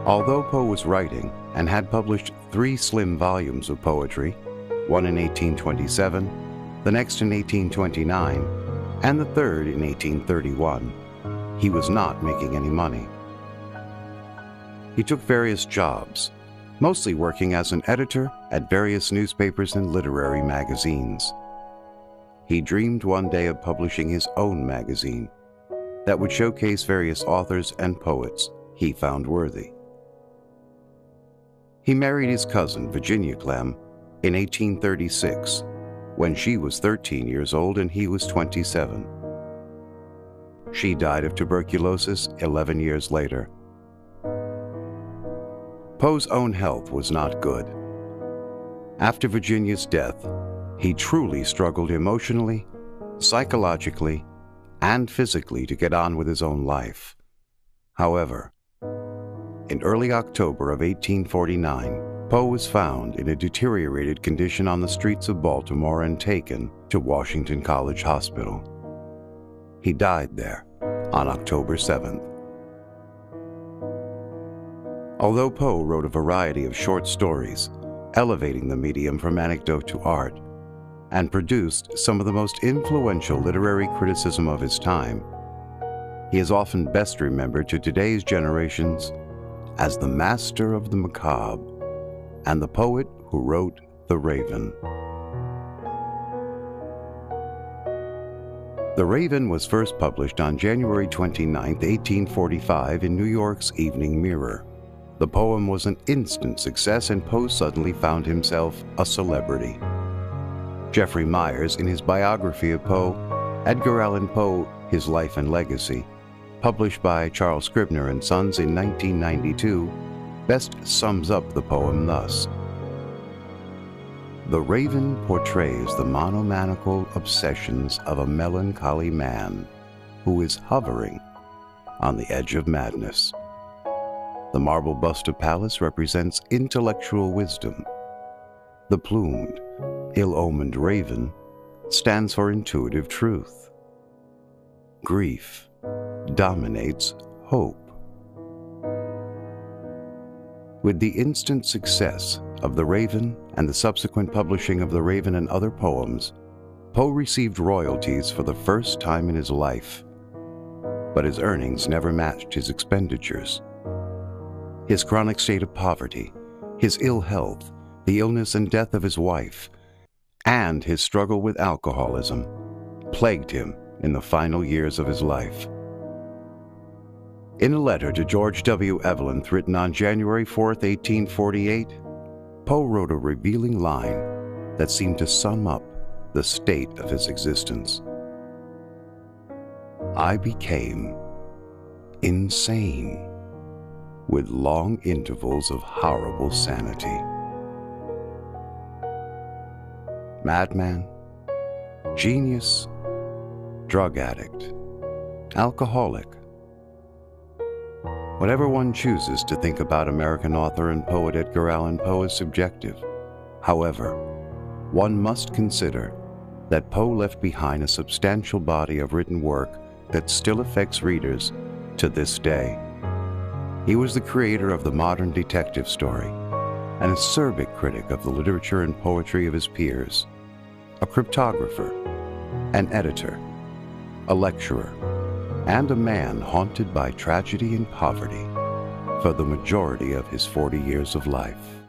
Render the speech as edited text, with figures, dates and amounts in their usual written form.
Although Poe was writing and had published 3 slim volumes of poetry, one in 1827, the next in 1829, and the third in 1831, he was not making any money. He took various jobs, mostly working as an editor at various newspapers and literary magazines. He dreamed one day of publishing his own magazine that would showcase various authors and poets he found worthy. He married his cousin, Virginia Clem, in 1836, when she was 13 years old and he was 27. She died of tuberculosis 11 years later. Poe's own health was not good. After Virginia's death, he truly struggled emotionally, psychologically, and physically to get on with his own life. However, in early October of 1849, Poe was found in a deteriorated condition on the streets of Baltimore and taken to Washington College Hospital. He died there on October 7th. Although Poe wrote a variety of short stories, elevating the medium from anecdote to art, and produced some of the most influential literary criticism of his time, he is often best remembered to today's generations as the master of the macabre and the poet who wrote The Raven. The Raven was first published on January 29, 1845 in New York's Evening Mirror. The poem was an instant success and Poe suddenly found himself a celebrity. Jeffrey Myers, in his biography of Poe, Edgar Allan Poe, His Life and Legacy, published by Charles Scribner and Sons in 1992, best sums up the poem thus: "The Raven portrays the monomaniacal obsessions of a melancholy man who is hovering on the edge of madness. The marble bust of Pallas represents intellectual wisdom. The plumed, ill-omened raven stands for intuitive truth. Grief dominates hope." With the instant success of The Raven and the subsequent publishing of The Raven and other poems, Poe received royalties for the first time in his life, but his earnings never matched his expenditures. His chronic state of poverty, his ill health, the illness and death of his wife, and his struggle with alcoholism plagued him in the final years of his life. In a letter to George W. Evelyn written on January 4, 1848, Poe wrote a revealing line that seemed to sum up the state of his existence. "I became insane with long intervals of horrible sanity. Madman, genius, drug addict, alcoholic. Whatever one chooses to think about American author and poet Edgar Allan Poe is subjective. However, one must consider that Poe left behind a substantial body of written work that still affects readers to this day. He was the creator of the modern detective story, an acerbic critic of the literature and poetry of his peers, a cryptographer, an editor, a lecturer, and a man haunted by tragedy and poverty for the majority of his 40 years of life.